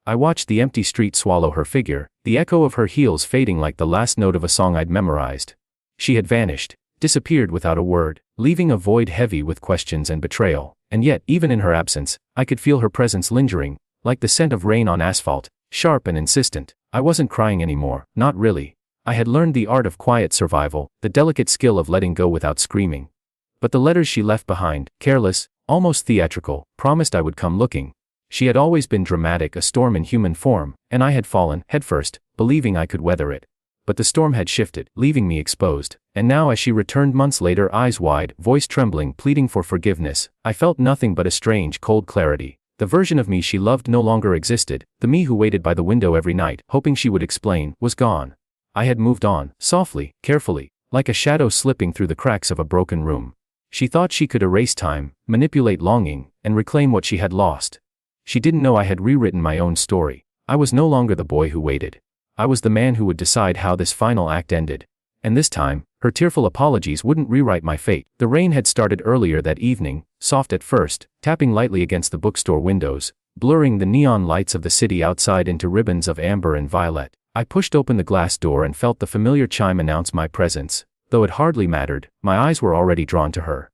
I watched the empty street swallow her figure, the echo of her heels fading like the last note of a song I'd memorized. She had vanished, disappeared without a word, leaving a void heavy with questions and betrayal. And yet, even in her absence, I could feel her presence lingering, like the scent of rain on asphalt, sharp and insistent. I wasn't crying anymore, not really. I had learned the art of quiet survival, the delicate skill of letting go without screaming. But the letters she left behind, careless, almost theatrical, promised I would come looking. She had always been dramatic, a storm in human form, and I had fallen, headfirst, believing I could weather it. But the storm had shifted, leaving me exposed, and now as she returned months later, eyes wide, voice trembling, pleading for forgiveness, I felt nothing but a strange, cold clarity. The version of me she loved no longer existed. The me who waited by the window every night, hoping she would explain, was gone. I had moved on, softly, carefully, like a shadow slipping through the cracks of a broken room. She thought she could erase time, manipulate longing, and reclaim what she had lost. She didn't know I had rewritten my own story. I was no longer the boy who waited. I was the man who would decide how this final act ended. And this time, her tearful apologies wouldn't rewrite my fate. The rain had started earlier that evening, soft at first, tapping lightly against the bookstore windows, blurring the neon lights of the city outside into ribbons of amber and violet. I pushed open the glass door and felt the familiar chime announce my presence. Though it hardly mattered, my eyes were already drawn to her.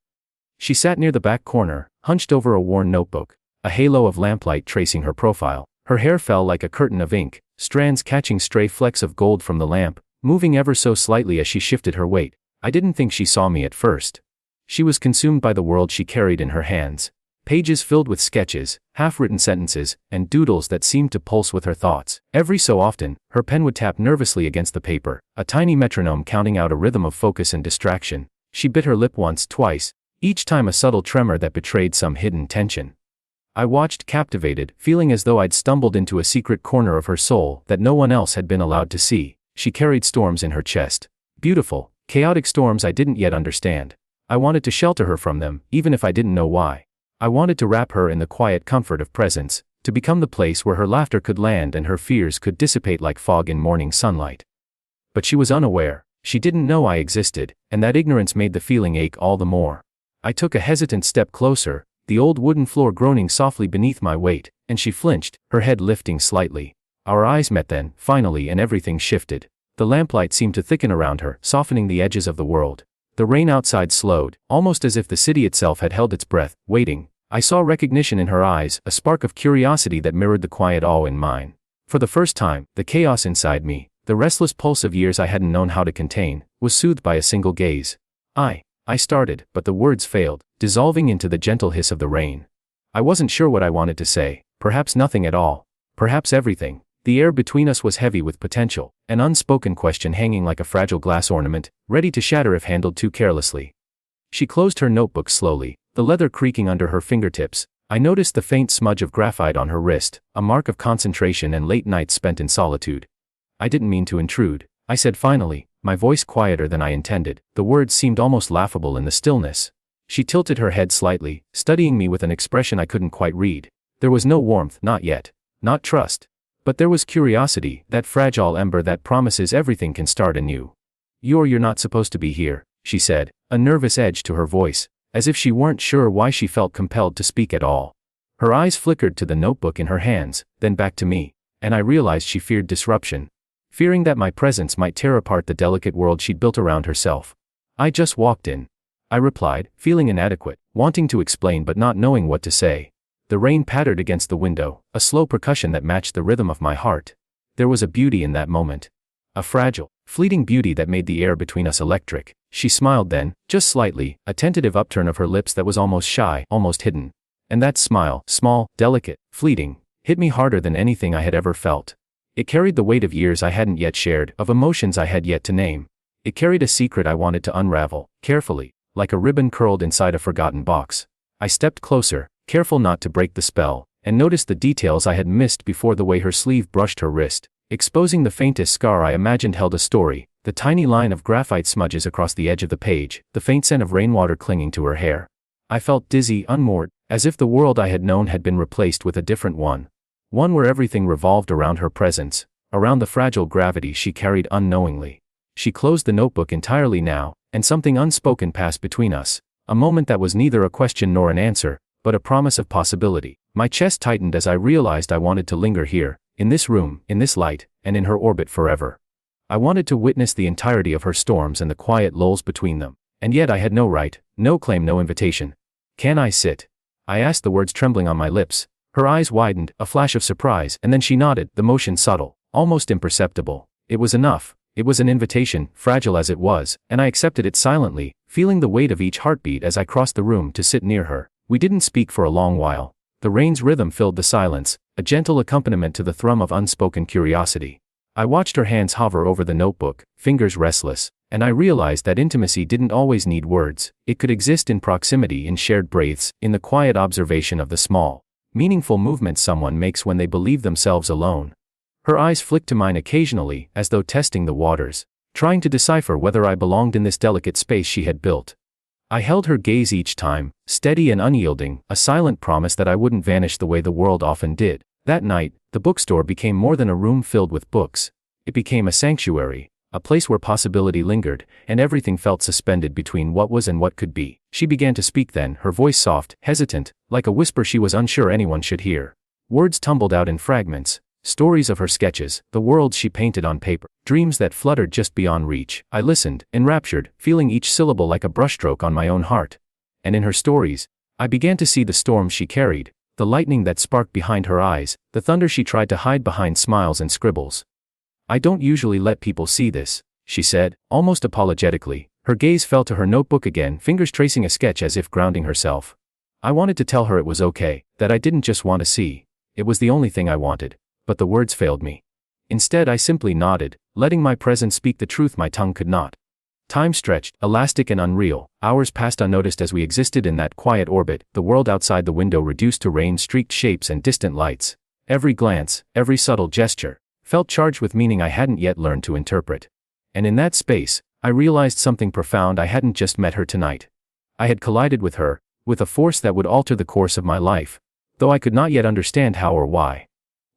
She sat near the back corner, hunched over a worn notebook, a halo of lamplight tracing her profile. Her hair fell like a curtain of ink, strands catching stray flecks of gold from the lamp, moving ever so slightly as she shifted her weight. I didn't think she saw me at first. She was consumed by the world she carried in her hands. Pages filled with sketches, half-written sentences, and doodles that seemed to pulse with her thoughts. Every so often, her pen would tap nervously against the paper, a tiny metronome counting out a rhythm of focus and distraction. She bit her lip once, twice, each time a subtle tremor that betrayed some hidden tension. I watched, captivated, feeling as though I'd stumbled into a secret corner of her soul that no one else had been allowed to see. She carried storms in her chest. Beautiful, chaotic storms I didn't yet understand. I wanted to shelter her from them, even if I didn't know why. I wanted to wrap her in the quiet comfort of presence, to become the place where her laughter could land and her fears could dissipate like fog in morning sunlight. But she was unaware. She didn't know I existed, and that ignorance made the feeling ache all the more. I took a hesitant step closer, the old wooden floor groaning softly beneath my weight, and she flinched, her head lifting slightly. Our eyes met then, finally, and everything shifted. The lamplight seemed to thicken around her, softening the edges of the world. The rain outside slowed, almost as if the city itself had held its breath, waiting. I saw recognition in her eyes, a spark of curiosity that mirrored the quiet awe in mine. For the first time, the chaos inside me, the restless pulse of years I hadn't known how to contain, was soothed by a single gaze. I started, but the words failed, dissolving into the gentle hiss of the rain. I wasn't sure what I wanted to say, perhaps nothing at all, perhaps everything. The air between us was heavy with potential, an unspoken question hanging like a fragile glass ornament, ready to shatter if handled too carelessly. She closed her notebook slowly, the leather creaking under her fingertips. I noticed the faint smudge of graphite on her wrist, a mark of concentration and late nights spent in solitude. I didn't mean to intrude, I said finally, my voice quieter than I intended. The words seemed almost laughable in the stillness. She tilted her head slightly, studying me with an expression I couldn't quite read. There was no warmth, not yet. Not trust. But there was curiosity, that fragile ember that promises everything can start anew. You're not supposed to be here, she said, a nervous edge to her voice, as if she weren't sure why she felt compelled to speak at all. Her eyes flickered to the notebook in her hands, then back to me, and I realized she feared disruption, fearing that my presence might tear apart the delicate world she'd built around herself. I just walked in, I replied, feeling inadequate, wanting to explain but not knowing what to say. The rain pattered against the window, a slow percussion that matched the rhythm of my heart. There was a beauty in that moment. A fragile, fleeting beauty that made the air between us electric. She smiled then, just slightly, a tentative upturn of her lips that was almost shy, almost hidden. And that smile, small, delicate, fleeting, hit me harder than anything I had ever felt. It carried the weight of years I hadn't yet shared, of emotions I had yet to name. It carried a secret I wanted to unravel, carefully, like a ribbon curled inside a forgotten box. I stepped closer, careful not to break the spell, and noticed the details I had missed before, the way her sleeve brushed her wrist, exposing the faintest scar I imagined held a story, the tiny line of graphite smudges across the edge of the page, the faint scent of rainwater clinging to her hair. I felt dizzy, unmoored, as if the world I had known had been replaced with a different one. One where everything revolved around her presence, around the fragile gravity she carried unknowingly. She closed the notebook entirely now, and something unspoken passed between us, a moment that was neither a question nor an answer, but a promise of possibility. My chest tightened as I realized I wanted to linger here, in this room, in this light, and in her orbit forever. I wanted to witness the entirety of her storms and the quiet lulls between them, and yet I had no right, no claim, no invitation. "Can I sit?" I asked, the words trembling on my lips. Her eyes widened, a flash of surprise, and then she nodded, the motion subtle, almost imperceptible. It was enough. It was an invitation, fragile as it was, and I accepted it silently, feeling the weight of each heartbeat as I crossed the room to sit near her. We didn't speak for a long while. The rain's rhythm filled the silence, a gentle accompaniment to the thrum of unspoken curiosity. I watched her hands hover over the notebook, fingers restless, and I realized that intimacy didn't always need words. It could exist in proximity, in shared breaths, in the quiet observation of the small, meaningful movements someone makes when they believe themselves alone. Her eyes flicked to mine occasionally, as though testing the waters, trying to decipher whether I belonged in this delicate space she had built. I held her gaze each time, steady and unyielding, a silent promise that I wouldn't vanish the way the world often did. That night, the bookstore became more than a room filled with books. It became a sanctuary, a place where possibility lingered, and everything felt suspended between what was and what could be. She began to speak then, her voice soft, hesitant, like a whisper she was unsure anyone should hear. Words tumbled out in fragments, stories of her sketches, the worlds she painted on paper, dreams that fluttered just beyond reach. I listened, enraptured, feeling each syllable like a brushstroke on my own heart. And in her stories, I began to see the storms she carried, the lightning that sparked behind her eyes, the thunder she tried to hide behind smiles and scribbles. "I don't usually let people see this," she said, almost apologetically. Her gaze fell to her notebook again, fingers tracing a sketch as if grounding herself. I wanted to tell her it was okay, that I didn't just want to see. It was the only thing I wanted. But the words failed me. Instead, I simply nodded, letting my presence speak the truth my tongue could not. Time stretched, elastic and unreal. Hours passed unnoticed as we existed in that quiet orbit, the world outside the window reduced to rain-streaked shapes and distant lights. Every glance, every subtle gesture, felt charged with meaning I hadn't yet learned to interpret. And in that space, I realized something profound. I hadn't just met her tonight. I had collided with her, with a force that would alter the course of my life, though I could not yet understand how or why.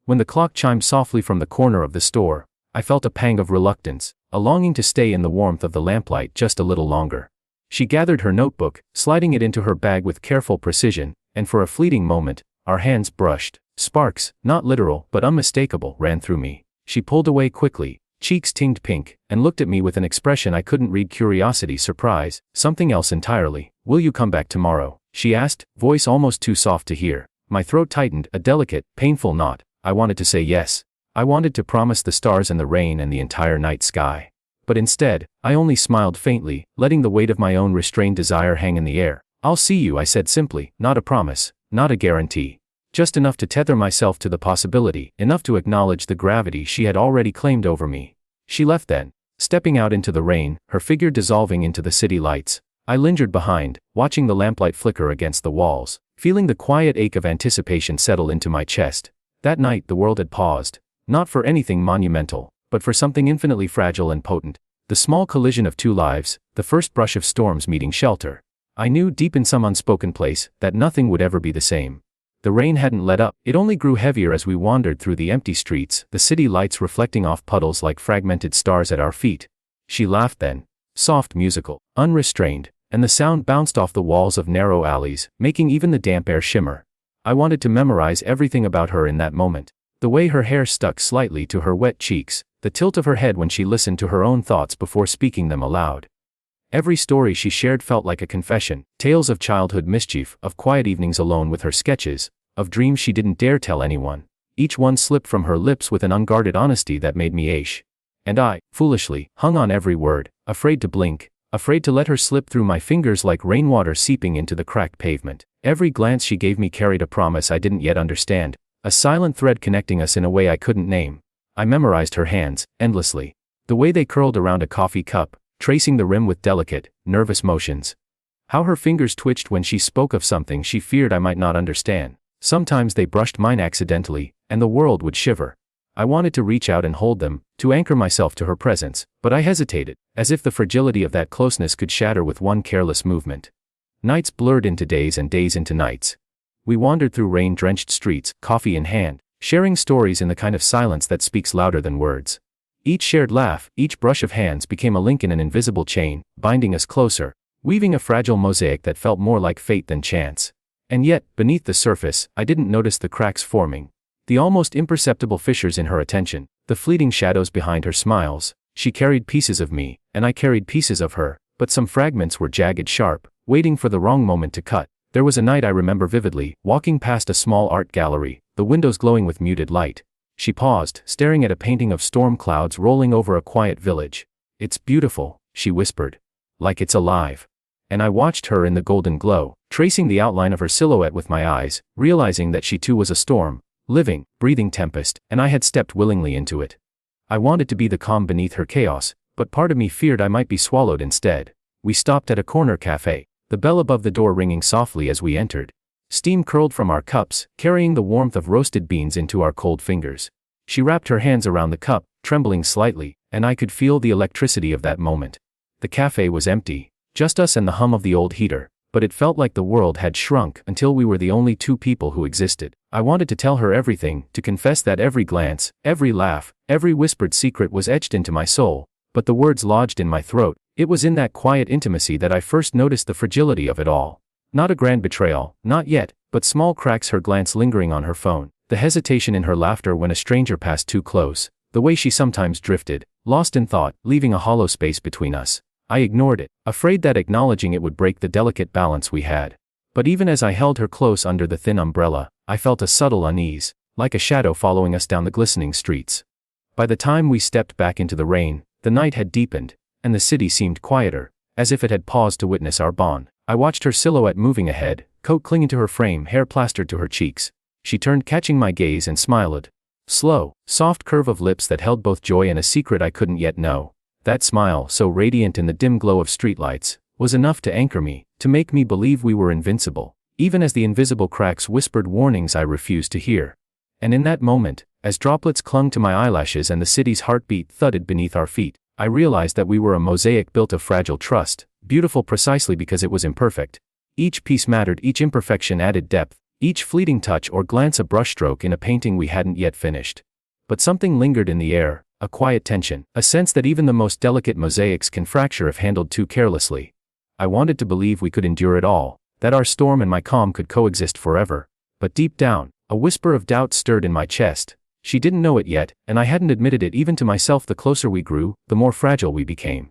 When the clock chimed softly from the corner of the store, I felt a pang of reluctance, a longing to stay in the warmth of the lamplight just a little longer. She gathered her notebook, sliding it into her bag with careful precision, and for a fleeting moment, our hands brushed. Sparks, not literal but unmistakable, ran through me. She pulled away quickly, cheeks tinged pink, and looked at me with an expression I couldn't read: curiosity, surprise, something else entirely. "Will you come back tomorrow?" she asked, voice almost too soft to hear. My throat tightened, a delicate, painful knot. I wanted to say yes. I wanted to promise the stars and the rain and the entire night sky. But instead, I only smiled faintly, letting the weight of my own restrained desire hang in the air. "I'll see you," I said simply, not a promise, not a guarantee. Just enough to tether myself to the possibility, enough to acknowledge the gravity she had already claimed over me. She left then, stepping out into the rain, her figure dissolving into the city lights. I lingered behind, watching the lamplight flicker against the walls, feeling the quiet ache of anticipation settle into my chest. That night the world had paused, not for anything monumental, but for something infinitely fragile and potent. The small collision of two lives, the first brush of storms meeting shelter. I knew deep in some unspoken place that nothing would ever be the same. The rain hadn't let up, it only grew heavier as we wandered through the empty streets, the city lights reflecting off puddles like fragmented stars at our feet. She laughed then, soft, musical, unrestrained, and the sound bounced off the walls of narrow alleys, making even the damp air shimmer. I wanted to memorize everything about her in that moment. The way her hair stuck slightly to her wet cheeks, the tilt of her head when she listened to her own thoughts before speaking them aloud. Every story she shared felt like a confession, tales of childhood mischief, of quiet evenings alone with her sketches, of dreams she didn't dare tell anyone. Each one slipped from her lips with an unguarded honesty that made me ache. And I, foolishly, hung on every word, afraid to blink, afraid to let her slip through my fingers like rainwater seeping into the cracked pavement. Every glance she gave me carried a promise I didn't yet understand, a silent thread connecting us in a way I couldn't name. I memorized her hands, endlessly. The way they curled around a coffee cup, tracing the rim with delicate, nervous motions. How her fingers twitched when she spoke of something she feared I might not understand. Sometimes they brushed mine accidentally, and the world would shiver. I wanted to reach out and hold them, to anchor myself to her presence, but I hesitated, as if the fragility of that closeness could shatter with one careless movement. Nights blurred into days and days into nights. We wandered through rain-drenched streets, coffee in hand, sharing stories in the kind of silence that speaks louder than words. Each shared laugh, each brush of hands became a link in an invisible chain, binding us closer, weaving a fragile mosaic that felt more like fate than chance. And yet, beneath the surface, I didn't notice the cracks forming. The almost imperceptible fissures in her attention, the fleeting shadows behind her smiles. She carried pieces of me, and I carried pieces of her, but some fragments were jagged sharp, waiting for the wrong moment to cut. There was a night I remember vividly, walking past a small art gallery, the windows glowing with muted light. She paused, staring at a painting of storm clouds rolling over a quiet village. "It's beautiful," she whispered. "Like it's alive." And I watched her in the golden glow, tracing the outline of her silhouette with my eyes, realizing that she too was a storm, living, breathing tempest, and I had stepped willingly into it. I wanted to be the calm beneath her chaos, but part of me feared I might be swallowed instead. We stopped at a corner cafe, the bell above the door ringing softly as we entered. Steam curled from our cups, carrying the warmth of roasted beans into our cold fingers. She wrapped her hands around the cup, trembling slightly, and I could feel the electricity of that moment. The cafe was empty, just us and the hum of the old heater, but it felt like the world had shrunk until we were the only two people who existed. I wanted to tell her everything, to confess that every glance, every laugh, every whispered secret was etched into my soul, but the words lodged in my throat. It was in that quiet intimacy that I first noticed the fragility of it all. Not a grand betrayal, not yet, but small cracks, her glance lingering on her phone, the hesitation in her laughter when a stranger passed too close, the way she sometimes drifted, lost in thought, leaving a hollow space between us. I ignored it, afraid that acknowledging it would break the delicate balance we had. But even as I held her close under the thin umbrella, I felt a subtle unease, like a shadow following us down the glistening streets. By the time we stepped back into the rain, the night had deepened, and the city seemed quieter, as if it had paused to witness our bond. I watched her silhouette moving ahead, coat clinging to her frame, hair plastered to her cheeks. She turned, catching my gaze, and smiled. Slow, soft curve of lips that held both joy and a secret I couldn't yet know. That smile, so radiant in the dim glow of streetlights, was enough to anchor me, to make me believe we were invincible, even as the invisible cracks whispered warnings I refused to hear. And in that moment, as droplets clung to my eyelashes and the city's heartbeat thudded beneath our feet, I realized that we were a mosaic built of fragile trust, beautiful precisely because it was imperfect. Each piece mattered, each imperfection added depth, each fleeting touch or glance a brushstroke in a painting we hadn't yet finished. But something lingered in the air, a quiet tension, a sense that even the most delicate mosaics can fracture if handled too carelessly. I wanted to believe we could endure it all, that our storm and my calm could coexist forever. But deep down, a whisper of doubt stirred in my chest. She didn't know it yet, and I hadn't admitted it even to myself. The closer we grew, the more fragile we became.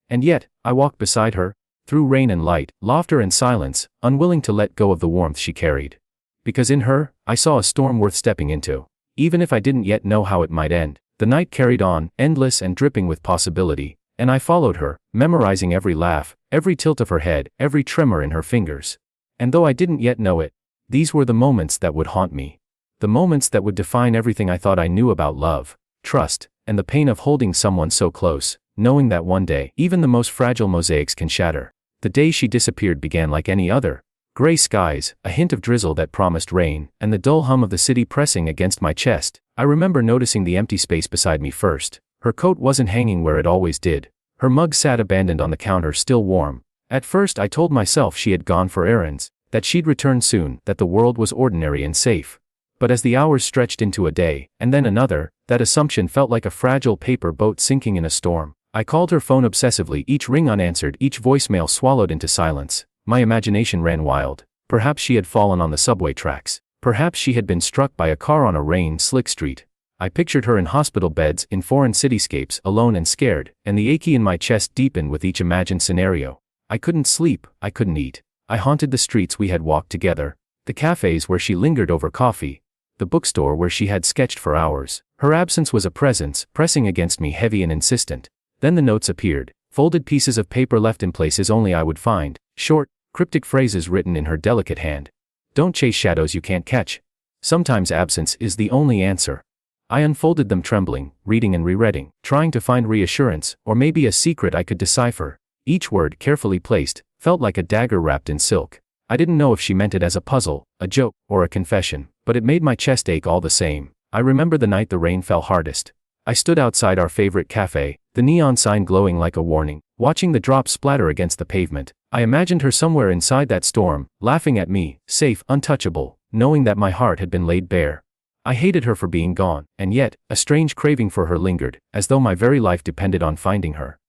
And yet, I walked beside her, through rain and light, laughter and silence, unwilling to let go of the warmth she carried. Because in her, I saw a storm worth stepping into. Even if I didn't yet know how it might end, the night carried on, endless and dripping with possibility, and I followed her, memorizing every laugh, every tilt of her head, every tremor in her fingers. And though I didn't yet know it, these were the moments that would haunt me. The moments that would define everything I thought I knew about love, trust, and the pain of holding someone so close, knowing that one day, even the most fragile mosaics can shatter. The day she disappeared began like any other. Gray skies, a hint of drizzle that promised rain, and the dull hum of the city pressing against my chest. I remember noticing the empty space beside me first. Her coat wasn't hanging where it always did. Her mug sat abandoned on the counter, still warm. At first I told myself she had gone for errands, that she'd return soon, that the world was ordinary and safe. But as the hours stretched into a day, and then another, that assumption felt like a fragile paper boat sinking in a storm. I called her phone obsessively, each ring unanswered, each voicemail swallowed into silence. My imagination ran wild. Perhaps she had fallen on the subway tracks. Perhaps she had been struck by a car on a rain-slick street. I pictured her in hospital beds, in foreign cityscapes, alone and scared, and the ache in my chest deepened with each imagined scenario. I couldn't sleep, I couldn't eat. I haunted the streets we had walked together, the cafes where she lingered over coffee, the bookstore where she had sketched for hours. Her absence was a presence, pressing against me, heavy and insistent. Then the notes appeared, folded pieces of paper left in places only I would find, short, cryptic phrases written in her delicate hand. Don't chase shadows you can't catch. Sometimes absence is the only answer. I unfolded them, trembling, reading and rereading, trying to find reassurance, or maybe a secret I could decipher. Each word, carefully placed, felt like a dagger wrapped in silk. I didn't know if she meant it as a puzzle, a joke, or a confession, but it made my chest ache all the same. I remember the night the rain fell hardest. I stood outside our favorite cafe, the neon sign glowing like a warning, watching the drops splatter against the pavement. I imagined her somewhere inside that storm, laughing at me, safe, untouchable, knowing that my heart had been laid bare. I hated her for being gone, and yet, a strange craving for her lingered, as though my very life depended on finding her.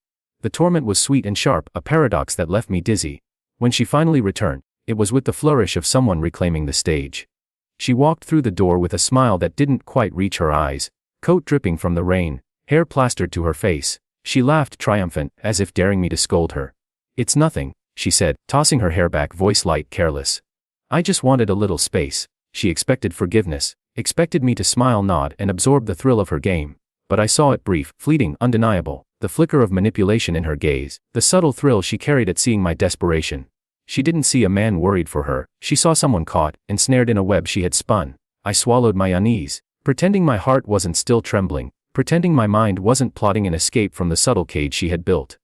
The torment was sweet and sharp, a paradox that left me dizzy. When she finally returned, it was with the flourish of someone reclaiming the stage. She walked through the door with a smile that didn't quite reach her eyes, coat dripping from the rain, hair plastered to her face. She laughed triumphant, as if daring me to scold her. "It's nothing," she said, tossing her hair back, voice light, careless. "I just wanted a little space." She expected forgiveness, expected me to smile, nod, and absorb the thrill of her game. But I saw it brief, fleeting, undeniable, the flicker of manipulation in her gaze, the subtle thrill she carried at seeing my desperation. She didn't see a man worried for her, she saw someone caught, ensnared in a web she had spun. I swallowed my unease, pretending my heart wasn't still trembling, pretending my mind wasn't plotting an escape from the subtle cage she had built.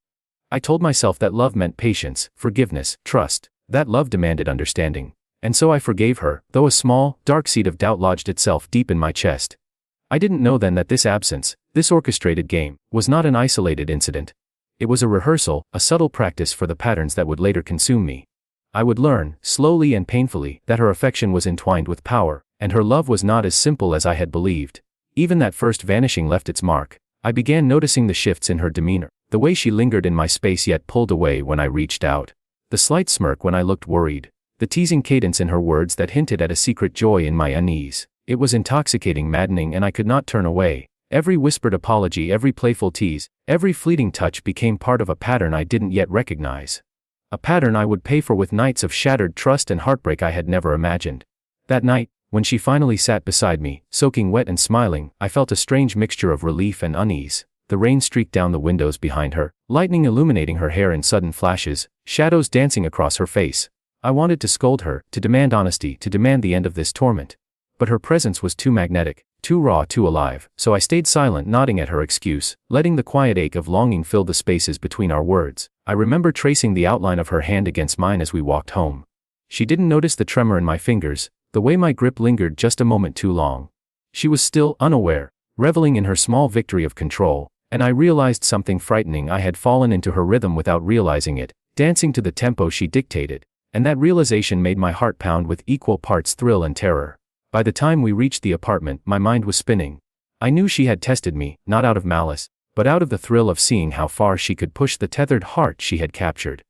I told myself that love meant patience, forgiveness, trust, that love demanded understanding. And so I forgave her, though a small, dark seed of doubt lodged itself deep in my chest. I didn't know then that this absence, this orchestrated game, was not an isolated incident. It was a rehearsal, a subtle practice for the patterns that would later consume me. I would learn, slowly and painfully, that her affection was entwined with power, and her love was not as simple as I had believed. Even that first vanishing left its mark. I began noticing the shifts in her demeanor, the way she lingered in my space yet pulled away when I reached out, the slight smirk when I looked worried, the teasing cadence in her words that hinted at a secret joy in my unease. It was intoxicating, maddening, and I could not turn away. Every whispered apology, every playful tease, every fleeting touch became part of a pattern I didn't yet recognize. A pattern I would pay for with nights of shattered trust and heartbreak I had never imagined. That night, when she finally sat beside me, soaking wet and smiling, I felt a strange mixture of relief and unease. The rain streaked down the windows behind her, lightning illuminating her hair in sudden flashes, shadows dancing across her face. I wanted to scold her, to demand honesty, to demand the end of this torment. But her presence was too magnetic, too raw, too alive, so I stayed silent, nodding at her excuse, letting the quiet ache of longing fill the spaces between our words. I remember tracing the outline of her hand against mine as we walked home. She didn't notice the tremor in my fingers, the way my grip lingered just a moment too long. She was still, unaware, reveling in her small victory of control, and I realized something frightening. I had fallen into her rhythm without realizing it, dancing to the tempo she dictated, and that realization made my heart pound with equal parts thrill and terror. By the time we reached the apartment, my mind was spinning. I knew she had tested me, not out of malice, but out of the thrill of seeing how far she could push the tethered heart she had captured.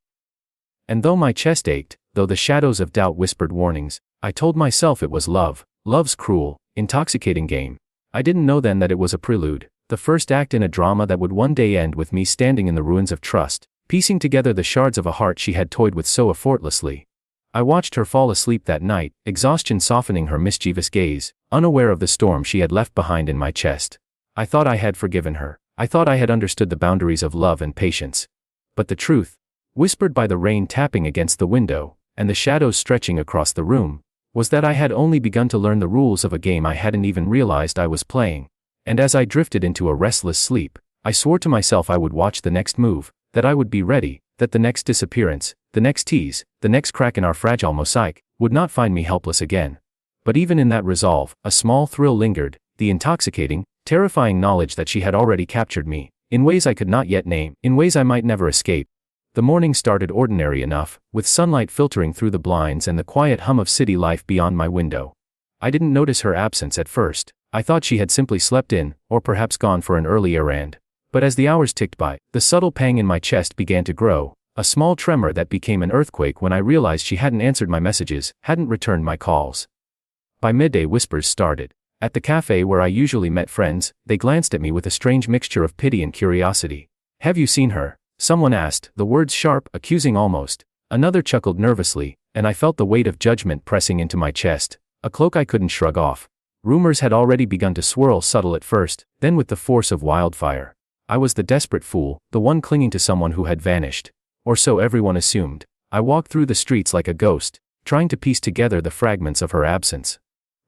And though my chest ached, though the shadows of doubt whispered warnings, I told myself it was love, love's cruel, intoxicating game. I didn't know then that it was a prelude, the first act in a drama that would one day end with me standing in the ruins of trust, piecing together the shards of a heart she had toyed with so effortlessly. I watched her fall asleep that night, exhaustion softening her mischievous gaze, unaware of the storm she had left behind in my chest. I thought I had forgiven her. I thought I had understood the boundaries of love and patience. But the truth, whispered by the rain tapping against the window, and the shadows stretching across the room, was that I had only begun to learn the rules of a game I hadn't even realized I was playing. And as I drifted into a restless sleep, I swore to myself I would watch the next move, that I would be ready, that the next disappearance, the next tease, the next crack in our fragile mosaic, would not find me helpless again. But even in that resolve, a small thrill lingered, the intoxicating, terrifying knowledge that she had already captured me, in ways I could not yet name, in ways I might never escape. The morning started ordinary enough, with sunlight filtering through the blinds and the quiet hum of city life beyond my window. I didn't notice her absence at first. I thought she had simply slept in, or perhaps gone for an early errand. But as the hours ticked by, the subtle pang in my chest began to grow, a small tremor that became an earthquake when I realized she hadn't answered my messages, hadn't returned my calls. By midday, whispers started. At the cafe where I usually met friends, they glanced at me with a strange mixture of pity and curiosity. "Have you seen her?" someone asked, the words sharp, accusing almost. Another chuckled nervously, and I felt the weight of judgment pressing into my chest, a cloak I couldn't shrug off. Rumors had already begun to swirl, subtle at first, then with the force of wildfire. I was the desperate fool, the one clinging to someone who had vanished. Or so everyone assumed. I walked through the streets like a ghost, trying to piece together the fragments of her absence.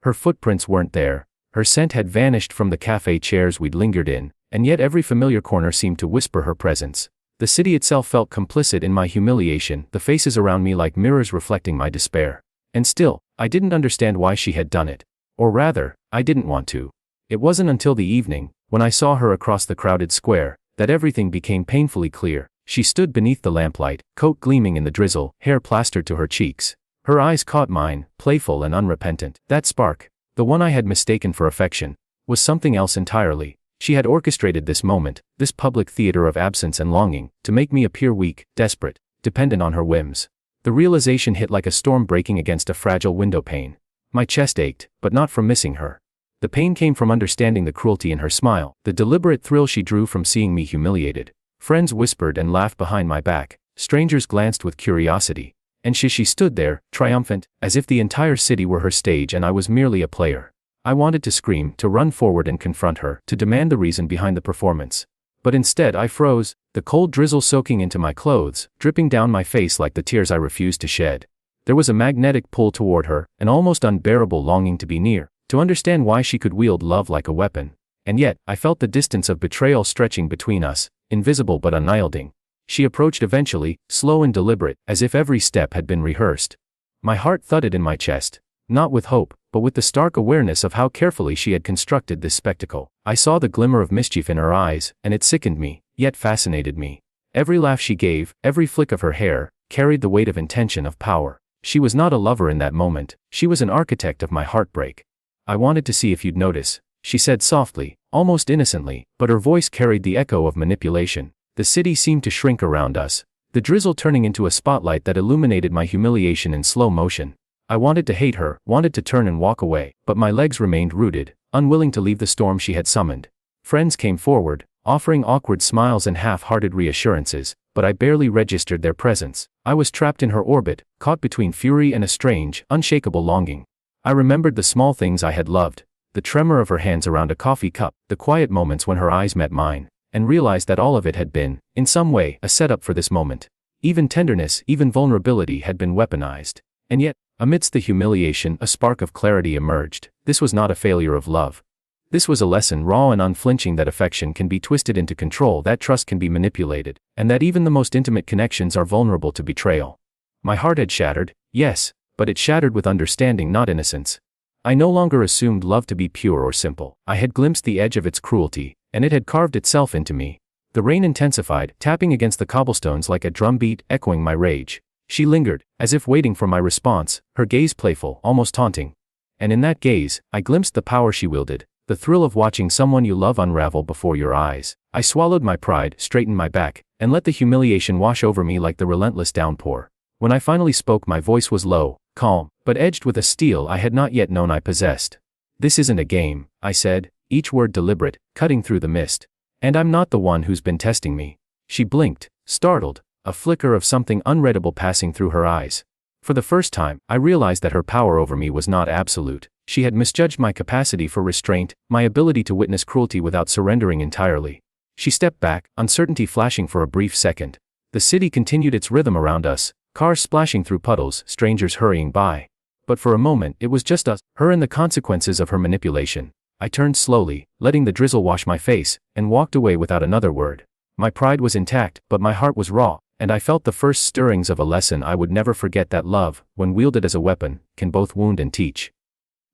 Her footprints weren't there, her scent had vanished from the cafe chairs we'd lingered in, and yet every familiar corner seemed to whisper her presence. The city itself felt complicit in my humiliation, the faces around me like mirrors reflecting my despair. And still, I didn't understand why she had done it. Or rather, I didn't want to. It wasn't until the evening, when I saw her across the crowded square, that everything became painfully clear. She stood beneath the lamplight, coat gleaming in the drizzle, hair plastered to her cheeks. Her eyes caught mine, playful and unrepentant. That spark, the one I had mistaken for affection, was something else entirely. She had orchestrated this moment, this public theater of absence and longing, to make me appear weak, desperate, dependent on her whims. The realization hit like a storm breaking against a fragile window pane. My chest ached, but not from missing her. The pain came from understanding the cruelty in her smile, the deliberate thrill she drew from seeing me humiliated. Friends whispered and laughed behind my back, strangers glanced with curiosity, and she stood there, triumphant, as if the entire city were her stage and I was merely a player. I wanted to scream, to run forward and confront her, to demand the reason behind the performance. But instead I froze, the cold drizzle soaking into my clothes, dripping down my face like the tears I refused to shed. There was a magnetic pull toward her, an almost unbearable longing to be near, to understand why she could wield love like a weapon. And yet, I felt the distance of betrayal stretching between us, invisible but unyielding. She approached eventually, slow and deliberate, as if every step had been rehearsed. My heart thudded in my chest, not with hope, but with the stark awareness of how carefully she had constructed this spectacle. I saw the glimmer of mischief in her eyes, and it sickened me, yet fascinated me. Every laugh she gave, every flick of her hair, carried the weight of intention, of power. She was not a lover in that moment, she was an architect of my heartbreak. I wanted to see if you'd notice, she said softly, almost innocently, but her voice carried the echo of manipulation. The city seemed to shrink around us, the drizzle turning into a spotlight that illuminated my humiliation in slow motion. I wanted to hate her, wanted to turn and walk away, but my legs remained rooted, unwilling to leave the storm she had summoned. Friends came forward, offering awkward smiles and half-hearted reassurances, but I barely registered their presence. I was trapped in her orbit, caught between fury and a strange, unshakable longing. I remembered the small things I had loved, the tremor of her hands around a coffee cup, the quiet moments when her eyes met mine, and realized that all of it had been, in some way, a setup for this moment. Even tenderness, even vulnerability had been weaponized. And yet, amidst the humiliation, a spark of clarity emerged. This was not a failure of love. This was a lesson, raw and unflinching, that affection can be twisted into control, that trust can be manipulated, and that even the most intimate connections are vulnerable to betrayal. My heart had shattered, yes, but it shattered with understanding, not innocence. I no longer assumed love to be pure or simple. I had glimpsed the edge of its cruelty, and it had carved itself into me. The rain intensified, tapping against the cobblestones like a drumbeat, echoing my rage. She lingered, as if waiting for my response, her gaze playful, almost taunting. And in that gaze, I glimpsed the power she wielded, the thrill of watching someone you love unravel before your eyes. I swallowed my pride, straightened my back, and let the humiliation wash over me like the relentless downpour. When I finally spoke, my voice was low, calm, but edged with a steel I had not yet known I possessed. "This isn't a game," I said, each word deliberate, cutting through the mist. "And I'm not the one who's been testing me." She blinked, startled, a flicker of something unreadable passing through her eyes. For the first time, I realized that her power over me was not absolute. She had misjudged my capacity for restraint, my ability to witness cruelty without surrendering entirely. She stepped back, uncertainty flashing for a brief second. The city continued its rhythm around us, cars splashing through puddles, strangers hurrying by. But for a moment, it was just us, her and the consequences of her manipulation. I turned slowly, letting the drizzle wash my face, and walked away without another word. My pride was intact, but my heart was raw, and I felt the first stirrings of a lesson I would never forget, that love, when wielded as a weapon, can both wound and teach.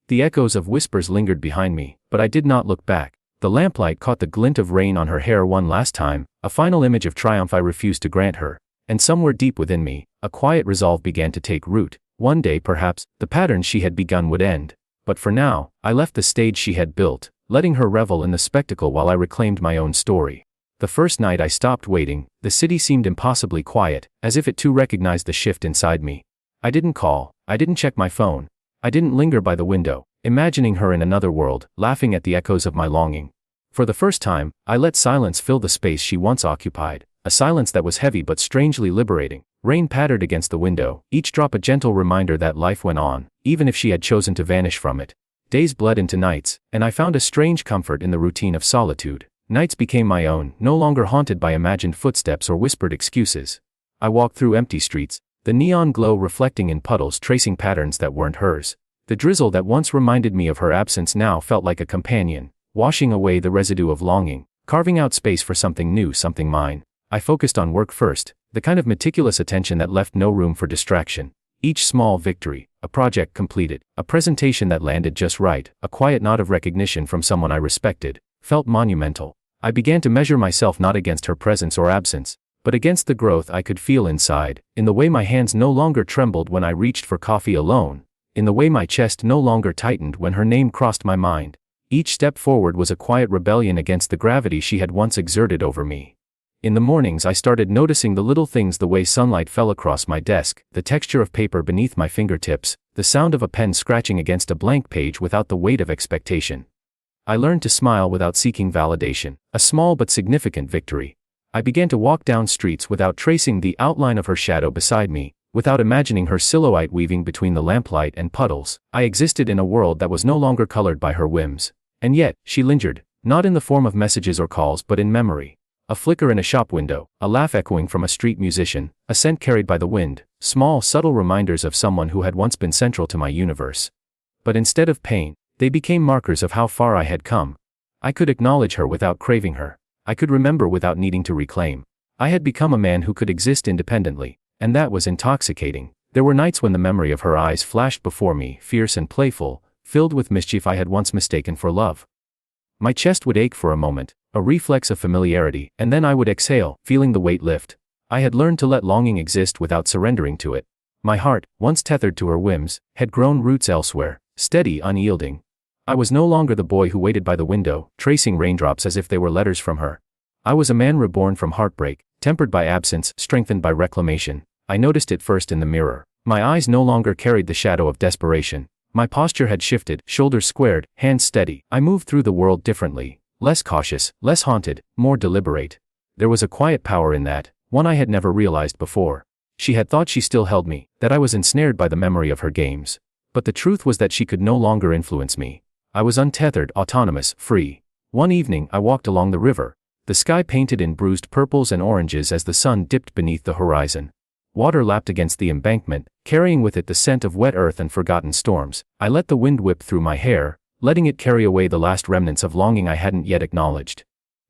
The echoes of whispers lingered behind me, but I did not look back. The lamplight caught the glint of rain on her hair one last time, a final image of triumph I refused to grant her. And somewhere deep within me, a quiet resolve began to take root. One day, perhaps, the pattern she had begun would end. But for now, I left the stage she had built, letting her revel in the spectacle while I reclaimed my own story. The first night I stopped waiting, the city seemed impossibly quiet, as if it too recognized the shift inside me. I didn't call, I didn't check my phone, I didn't linger by the window, imagining her in another world, laughing at the echoes of my longing. For the first time, I let silence fill the space she once occupied, a silence that was heavy but strangely liberating. Rain pattered against the window, each drop a gentle reminder that life went on, even if she had chosen to vanish from it. Days bled into nights, and I found a strange comfort in the routine of solitude. Nights became my own, no longer haunted by imagined footsteps or whispered excuses. I walked through empty streets, the neon glow reflecting in puddles, tracing patterns that weren't hers. The drizzle that once reminded me of her absence now felt like a companion, washing away the residue of longing, carving out space for something new, something mine. I focused on work first, the kind of meticulous attention that left no room for distraction. Each small victory, a project completed, a presentation that landed just right, a quiet nod of recognition from someone I respected, felt monumental. I began to measure myself not against her presence or absence, but against the growth I could feel inside, in the way my hands no longer trembled when I reached for coffee alone, in the way my chest no longer tightened when her name crossed my mind. Each step forward was a quiet rebellion against the gravity she had once exerted over me. In the mornings I started noticing the little things, the way sunlight fell across my desk, the texture of paper beneath my fingertips, the sound of a pen scratching against a blank page without the weight of expectation. I learned to smile without seeking validation, a small but significant victory. I began to walk down streets without tracing the outline of her shadow beside me, without imagining her silhouette weaving between the lamplight and puddles. I existed in a world that was no longer colored by her whims. And yet, she lingered, not in the form of messages or calls but in memory. A flicker in a shop window, a laugh echoing from a street musician, a scent carried by the wind, small subtle reminders of someone who had once been central to my universe. But instead of pain, they became markers of how far I had come. I could acknowledge her without craving her. I could remember without needing to reclaim. I had become a man who could exist independently, and that was intoxicating. There were nights when the memory of her eyes flashed before me, fierce and playful, filled with mischief I had once mistaken for love. My chest would ache for a moment, a reflex of familiarity, and then I would exhale, feeling the weight lift. I had learned to let longing exist without surrendering to it. My heart, once tethered to her whims, had grown roots elsewhere, steady, unyielding. I was no longer the boy who waited by the window, tracing raindrops as if they were letters from her. I was a man reborn from heartbreak, tempered by absence, strengthened by reclamation. I noticed it first in the mirror. My eyes no longer carried the shadow of desperation. My posture had shifted, shoulders squared, hands steady. I moved through the world differently, less cautious, less haunted, more deliberate. There was a quiet power in that, one I had never realized before. She had thought she still held me, that I was ensnared by the memory of her games. But the truth was that she could no longer influence me. I was untethered, autonomous, free. One evening I walked along the river, the sky painted in bruised purples and oranges as the sun dipped beneath the horizon. Water lapped against the embankment, carrying with it the scent of wet earth and forgotten storms. I let the wind whip through my hair, letting it carry away the last remnants of longing I hadn't yet acknowledged.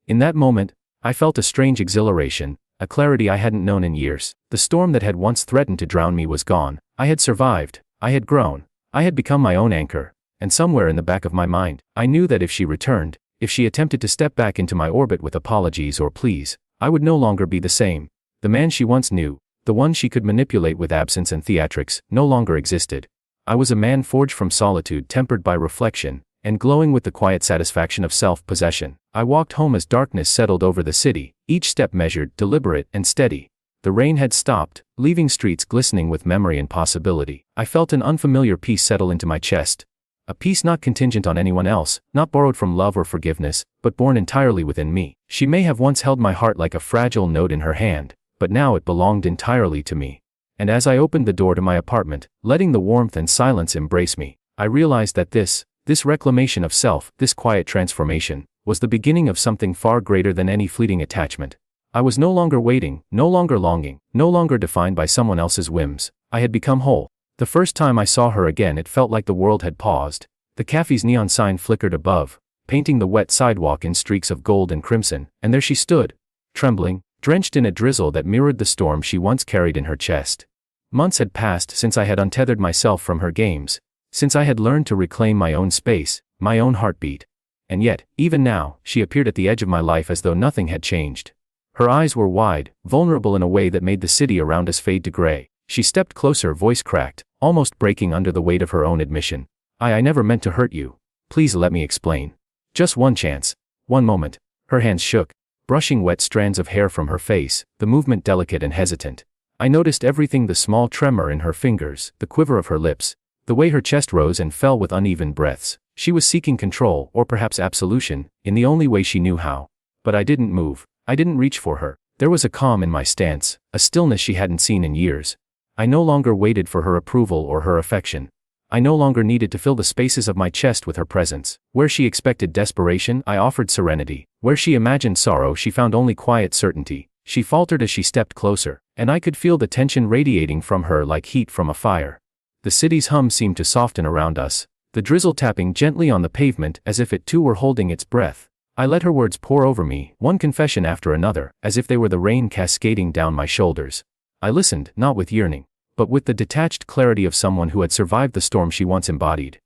In that moment, I felt a strange exhilaration, a clarity I hadn't known in years. The storm that had once threatened to drown me was gone. I had survived. I had grown. I had become my own anchor. And somewhere in the back of my mind, I knew that if she returned, if she attempted to step back into my orbit with apologies or pleas, I would no longer be the same. The man she once knew, the one she could manipulate with absence and theatrics, no longer existed. I was a man forged from solitude, tempered by reflection, and glowing with the quiet satisfaction of self-possession. I walked home as darkness settled over the city, each step measured, deliberate, and steady. The rain had stopped, leaving streets glistening with memory and possibility. I felt an unfamiliar peace settle into my chest. A peace not contingent on anyone else, not borrowed from love or forgiveness, but born entirely within me. She may have once held my heart like a fragile note in her hand, but now it belonged entirely to me. And as I opened the door to my apartment, letting the warmth and silence embrace me, I realized that this reclamation of self, this quiet transformation, was the beginning of something far greater than any fleeting attachment. I was no longer waiting, no longer longing, no longer defined by someone else's whims. I had become whole. The first time I saw her again, it felt like the world had paused. The cafe's neon sign flickered above, painting the wet sidewalk in streaks of gold and crimson, and there she stood, trembling, drenched in a drizzle that mirrored the storm she once carried in her chest. Months had passed since I had untethered myself from her games, since I had learned to reclaim my own space, my own heartbeat. And yet, even now, she appeared at the edge of my life as though nothing had changed. Her eyes were wide, vulnerable in a way that made the city around us fade to gray. She stepped closer, voice cracked, almost breaking under the weight of her own admission. I never meant to hurt you. Please let me explain. Just one chance. One moment. Her hands shook, brushing wet strands of hair from her face, the movement delicate and hesitant. I noticed everything, the small tremor in her fingers, the quiver of her lips, the way her chest rose and fell with uneven breaths. She was seeking control, or perhaps absolution, in the only way she knew how. But I didn't move. I didn't reach for her. There was a calm in my stance, a stillness she hadn't seen in years. I no longer waited for her approval or her affection. I no longer needed to fill the spaces of my chest with her presence. Where she expected desperation, I offered serenity. Where she imagined sorrow, she found only quiet certainty. She faltered as she stepped closer, and I could feel the tension radiating from her like heat from a fire. The city's hum seemed to soften around us, the drizzle tapping gently on the pavement as if it too were holding its breath. I let her words pour over me, one confession after another, as if they were the rain cascading down my shoulders. I listened, not with yearning, but with the detached clarity of someone who had survived the storm she once embodied.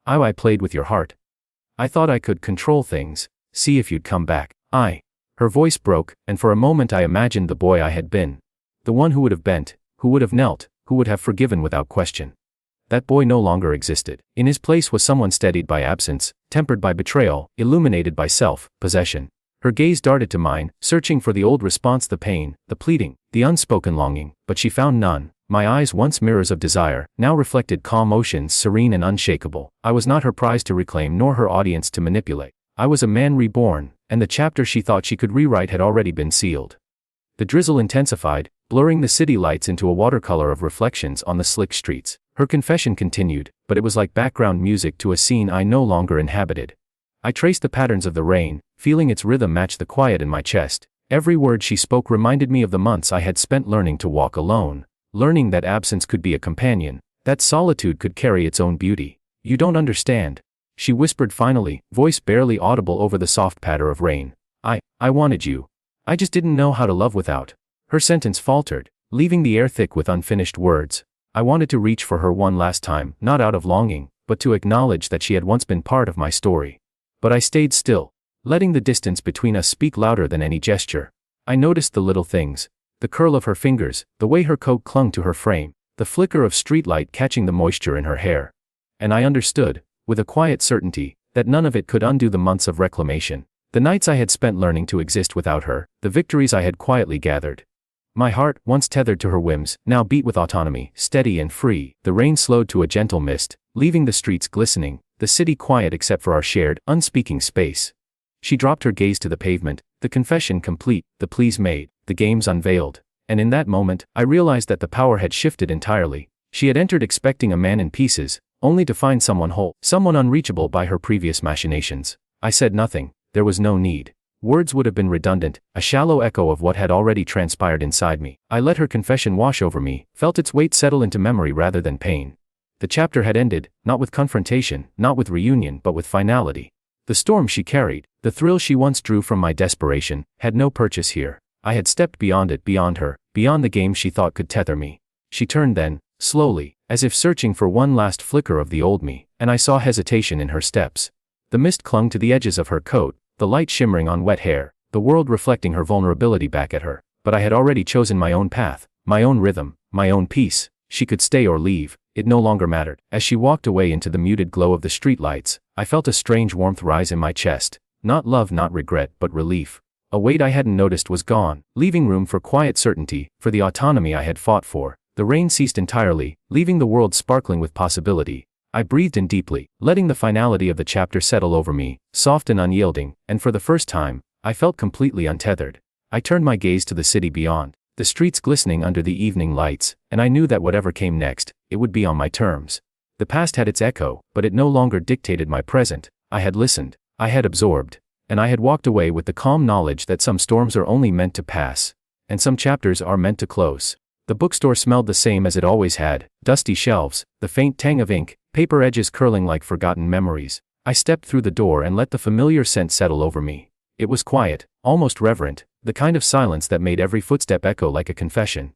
I played with your heart. I thought I could control things, see if you'd come back. Her voice broke, and for a moment I imagined the boy I had been. The one who would have bent, who would have knelt, who would have forgiven without question. That boy no longer existed. In his place was someone steadied by absence, tempered by betrayal, illuminated by self-possession. Her gaze darted to mine, searching for the old response, the pain, the pleading, the unspoken longing, but she found none. My eyes, once mirrors of desire, now reflected calm oceans, serene and unshakable. I was not her prize to reclaim nor her audience to manipulate. I was a man reborn, and the chapter she thought she could rewrite had already been sealed. The drizzle intensified, blurring the city lights into a watercolor of reflections on the slick streets. Her confession continued, but it was like background music to a scene I no longer inhabited. I traced the patterns of the rain, feeling its rhythm match the quiet in my chest. Every word she spoke reminded me of the months I had spent learning to walk alone, learning that absence could be a companion, that solitude could carry its own beauty. You don't understand, she whispered finally, voice barely audible over the soft patter of rain. I wanted you. I just didn't know how to love without. Her sentence faltered, leaving the air thick with unfinished words. I wanted to reach for her one last time, not out of longing, but to acknowledge that she had once been part of my story. But I stayed still, letting the distance between us speak louder than any gesture. I noticed the little things, the curl of her fingers, the way her coat clung to her frame, the flicker of streetlight catching the moisture in her hair. And I understood, with a quiet certainty, that none of it could undo the months of reclamation, the nights I had spent learning to exist without her, the victories I had quietly gathered. My heart, once tethered to her whims, now beat with autonomy, steady and free. The rain slowed to a gentle mist, leaving the streets glistening, the city quiet except for our shared, unspeaking space. She dropped her gaze to the pavement, the confession complete, the pleas made, the games unveiled. And in that moment, I realized that the power had shifted entirely. She had entered expecting a man in pieces, only to find someone whole, someone unreachable by her previous machinations. I said nothing. There was no need. Words would have been redundant, a shallow echo of what had already transpired inside me. I let her confession wash over me, felt its weight settle into memory rather than pain. The chapter had ended, not with confrontation, not with reunion, but with finality. The storm she carried, the thrill she once drew from my desperation, had no purchase here. I had stepped beyond it, beyond her, beyond the game she thought could tether me. She turned then, slowly, as if searching for one last flicker of the old me, and I saw hesitation in her steps. The mist clung to the edges of her coat, the light shimmering on wet hair, the world reflecting her vulnerability back at her. But I had already chosen my own path, my own rhythm, my own peace. She could stay or leave, it no longer mattered. As she walked away into the muted glow of the streetlights, I felt a strange warmth rise in my chest. Not love, not regret, but relief. A weight I hadn't noticed was gone, leaving room for quiet certainty, for the autonomy I had fought for. The rain ceased entirely, leaving the world sparkling with possibility. I breathed in deeply, letting the finality of the chapter settle over me, soft and unyielding, and for the first time, I felt completely untethered. I turned my gaze to the city beyond, the streets glistening under the evening lights, and I knew that whatever came next, it would be on my terms. The past had its echo, but it no longer dictated my present. I had listened, I had absorbed, and I had walked away with the calm knowledge that some storms are only meant to pass, and some chapters are meant to close. The bookstore smelled the same as it always had, dusty shelves, the faint tang of ink, paper edges curling like forgotten memories. I stepped through the door and let the familiar scent settle over me. It was quiet, almost reverent, the kind of silence that made every footstep echo like a confession.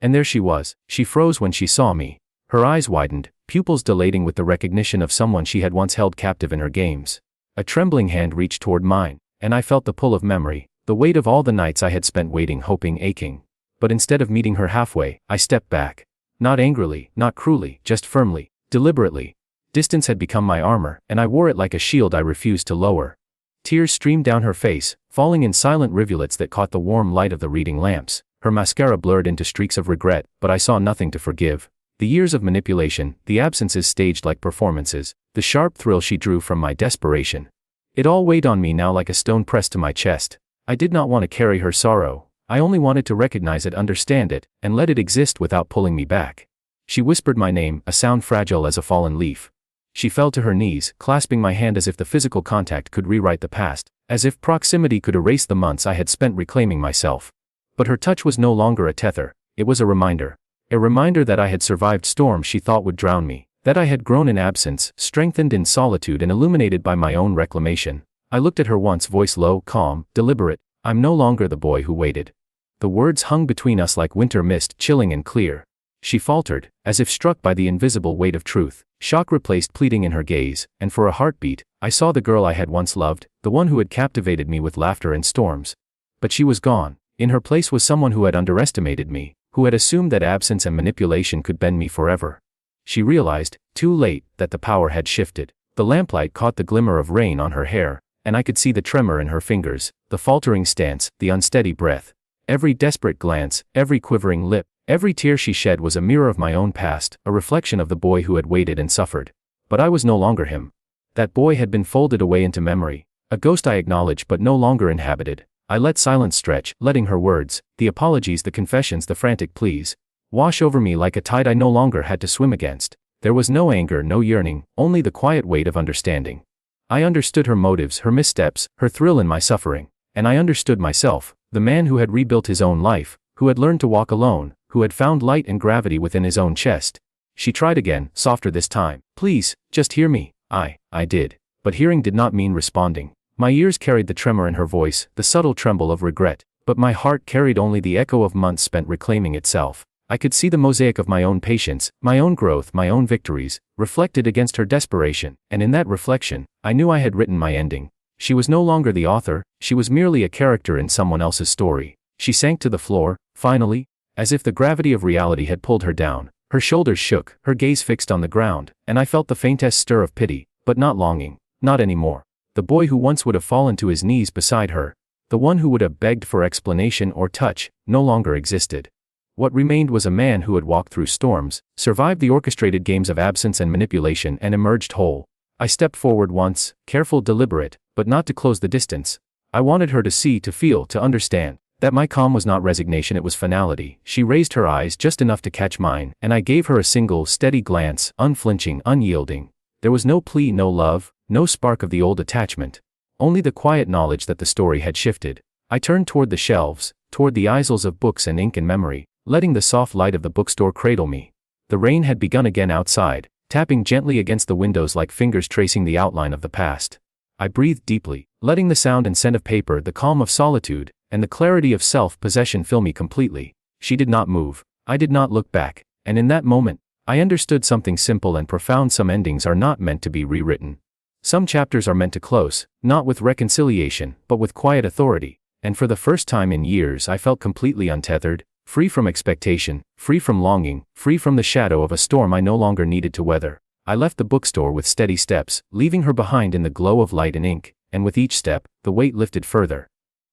And there she was. She froze when she saw me. Her eyes widened, pupils dilating with the recognition of someone she had once held captive in her games. A trembling hand reached toward mine, and I felt the pull of memory, the weight of all the nights I had spent waiting, hoping, aching. But instead of meeting her halfway, I stepped back. Not angrily, not cruelly, just firmly, deliberately. Distance had become my armor, and I wore it like a shield I refused to lower. Tears streamed down her face, falling in silent rivulets that caught the warm light of the reading lamps. Her mascara blurred into streaks of regret, but I saw nothing to forgive. The years of manipulation, the absences staged like performances, the sharp thrill she drew from my desperation. It all weighed on me now like a stone pressed to my chest. I did not want to carry her sorrow. I only wanted to recognize it, understand it, and let it exist without pulling me back. She whispered my name, a sound fragile as a fallen leaf. She fell to her knees, clasping my hand as if the physical contact could rewrite the past, as if proximity could erase the months I had spent reclaiming myself. But her touch was no longer a tether, it was a reminder. A reminder that I had survived storms she thought would drown me, that I had grown in absence, strengthened in solitude and illuminated by my own reclamation. I looked at her once, voice low, calm, deliberate. I'm no longer the boy who waited. The words hung between us like winter mist, chilling and clear. She faltered, as if struck by the invisible weight of truth. Shock replaced pleading in her gaze, and for a heartbeat, I saw the girl I had once loved, the one who had captivated me with laughter and storms. But she was gone. In her place was someone who had underestimated me, who had assumed that absence and manipulation could bend me forever. She realized, too late, that the power had shifted. The lamplight caught the glimmer of rain on her hair, and I could see the tremor in her fingers, the faltering stance, the unsteady breath. Every desperate glance, every quivering lip, every tear she shed was a mirror of my own past, a reflection of the boy who had waited and suffered. But I was no longer him. That boy had been folded away into memory, a ghost I acknowledged but no longer inhabited. I let silence stretch, letting her words, the apologies, the confessions, the frantic pleas, wash over me like a tide I no longer had to swim against. There was no anger, no yearning, only the quiet weight of understanding. I understood her motives, her missteps, her thrill in my suffering. And I understood myself, the man who had rebuilt his own life, who had learned to walk alone, who had found light and gravity within his own chest. She tried again, softer this time. Please, just hear me. I did. But hearing did not mean responding. My ears carried the tremor in her voice, the subtle tremble of regret, but my heart carried only the echo of months spent reclaiming itself. I could see the mosaic of my own patience, my own growth, my own victories, reflected against her desperation, and in that reflection, I knew I had written my ending. She was no longer the author, she was merely a character in someone else's story. She sank to the floor, finally, as if the gravity of reality had pulled her down. Her shoulders shook, her gaze fixed on the ground, and I felt the faintest stir of pity, but not longing, not anymore. The boy who once would have fallen to his knees beside her, the one who would have begged for explanation or touch, no longer existed. What remained was a man who had walked through storms, survived the orchestrated games of absence and manipulation, and emerged whole. I stepped forward once, careful, deliberate, but not to close the distance. I wanted her to see, to feel, to understand, that my calm was not resignation, it was finality. She raised her eyes just enough to catch mine, and I gave her a single, steady glance, unflinching, unyielding. There was no plea, no love, no spark of the old attachment. Only the quiet knowledge that the story had shifted. I turned toward the shelves, toward the aisles of books and ink and memory, letting the soft light of the bookstore cradle me. The rain had begun again outside, tapping gently against the windows like fingers tracing the outline of the past. I breathed deeply, letting the sound and scent of paper, the calm of solitude, and the clarity of self-possession fill me completely. She did not move. I did not look back, and in that moment, I understood something simple and profound. Some endings are not meant to be rewritten. Some chapters are meant to close, not with reconciliation, but with quiet authority, and for the first time in years I felt completely untethered, free from expectation, free from longing, free from the shadow of a storm I no longer needed to weather. I left the bookstore with steady steps, leaving her behind in the glow of light and ink, and with each step, the weight lifted further.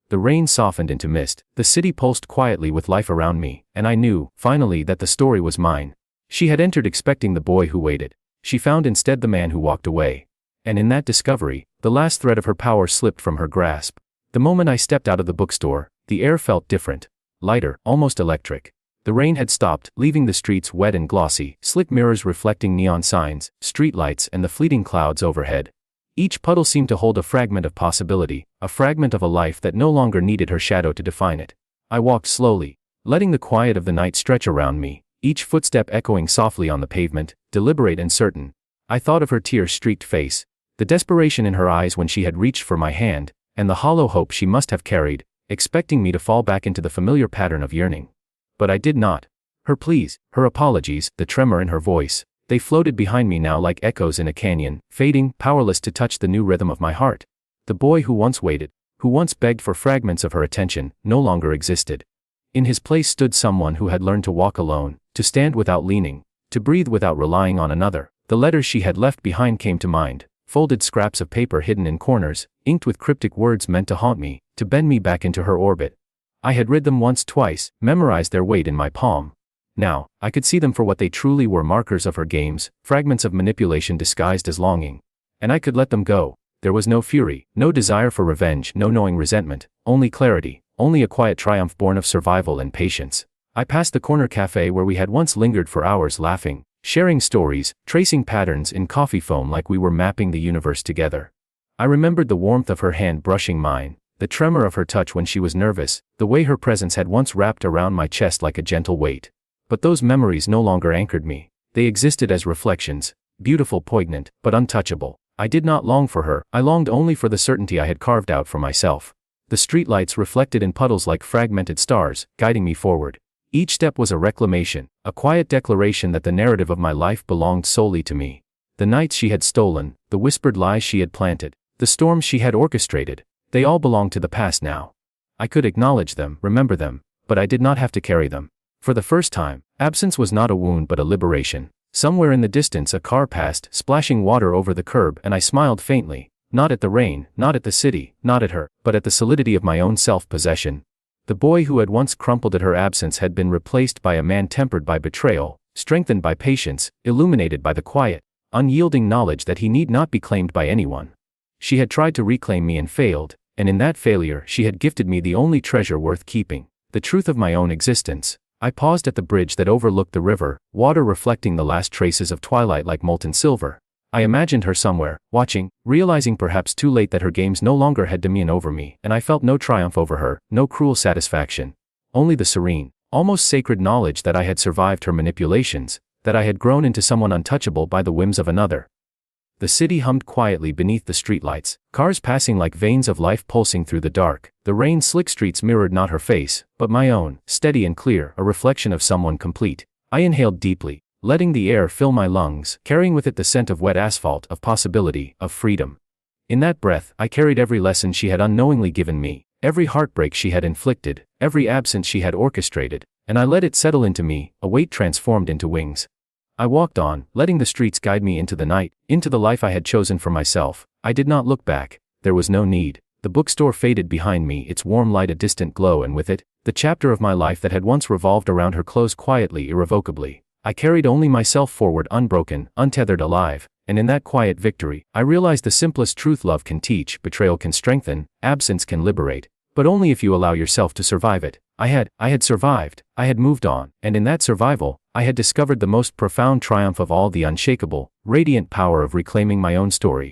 The rain softened into mist, the city pulsed quietly with life around me, and I knew, finally, that the story was mine. She had entered expecting the boy who waited. She found instead the man who walked away. And in that discovery, the last thread of her power slipped from her grasp. The moment I stepped out of the bookstore, the air felt different. Lighter, almost electric. The rain had stopped, leaving the streets wet and glossy, slick mirrors reflecting neon signs, streetlights, and the fleeting clouds overhead. Each puddle seemed to hold a fragment of possibility, a fragment of a life that no longer needed her shadow to define it. I walked slowly, letting the quiet of the night stretch around me, each footstep echoing softly on the pavement, deliberate and certain. I thought of her tear-streaked face, the desperation in her eyes when she had reached for my hand, and the hollow hope she must have carried, expecting me to fall back into the familiar pattern of yearning. But I did not. Her pleas, her apologies, the tremor in her voice, they floated behind me now like echoes in a canyon, fading, powerless to touch the new rhythm of my heart. The boy who once waited, who once begged for fragments of her attention, no longer existed. In his place stood someone who had learned to walk alone, to stand without leaning, to breathe without relying on another. The letters she had left behind came to mind, folded scraps of paper hidden in corners, inked with cryptic words meant to haunt me, to bend me back into her orbit. I had read them once, twice, memorized their weight in my palm. Now, I could see them for what they truly were, markers of her games, fragments of manipulation disguised as longing. And I could let them go. There was no fury, no desire for revenge, no knowing resentment, only clarity, only a quiet triumph born of survival and patience. I passed the corner cafe where we had once lingered for hours, laughing, sharing stories, tracing patterns in coffee foam like we were mapping the universe together. I remembered the warmth of her hand brushing mine, the tremor of her touch when she was nervous, the way her presence had once wrapped around my chest like a gentle weight. But those memories no longer anchored me. They existed as reflections, beautiful, poignant, but untouchable. I did not long for her, I longed only for the certainty I had carved out for myself. The streetlights reflected in puddles like fragmented stars, guiding me forward. Each step was a reclamation, a quiet declaration that the narrative of my life belonged solely to me. The nights she had stolen, the whispered lies she had planted, the storms she had orchestrated, they all belonged to the past now. I could acknowledge them, remember them, but I did not have to carry them. For the first time, absence was not a wound but a liberation. Somewhere in the distance a car passed, splashing water over the curb, and I smiled faintly, Not at the rain, not at the city, not at her, but at the solidity of my own self-possession. The boy who had once crumpled at her absence had been replaced by a man tempered by betrayal, strengthened by patience, illuminated by the quiet, unyielding knowledge that he need not be claimed by anyone. She had tried to reclaim me and failed, and in that failure she had gifted me the only treasure worth keeping, the truth of my own existence. I paused at the bridge that overlooked the river, water reflecting the last traces of twilight like molten silver. I imagined her somewhere, watching, realizing perhaps too late that her games no longer had dominion over me, and I felt no triumph over her, no cruel satisfaction. Only the serene, almost sacred knowledge that I had survived her manipulations, that I had grown into someone untouchable by the whims of another. The city hummed quietly beneath the streetlights, cars passing like veins of life pulsing through the dark. The rain-slick streets mirrored not her face, but my own, steady and clear, a reflection of someone complete. I inhaled deeply, letting the air fill my lungs, carrying with it the scent of wet asphalt, of possibility, of freedom. In that breath, I carried every lesson she had unknowingly given me, every heartbreak she had inflicted, every absence she had orchestrated, and I let it settle into me, a weight transformed into wings. I walked on, letting the streets guide me into the night, into the life I had chosen for myself. I did not look back. There was no need. The bookstore faded behind me, its warm light a distant glow, and with it, the chapter of my life that had once revolved around her closed quietly, irrevocably. I carried only myself forward, unbroken, untethered, alive, and in that quiet victory, I realized the simplest truth: love can teach, betrayal can strengthen, absence can liberate, but only if you allow yourself to survive it. I had survived, I had moved on, and in that survival, I had discovered the most profound triumph of all: the unshakable, radiant power of reclaiming my own story.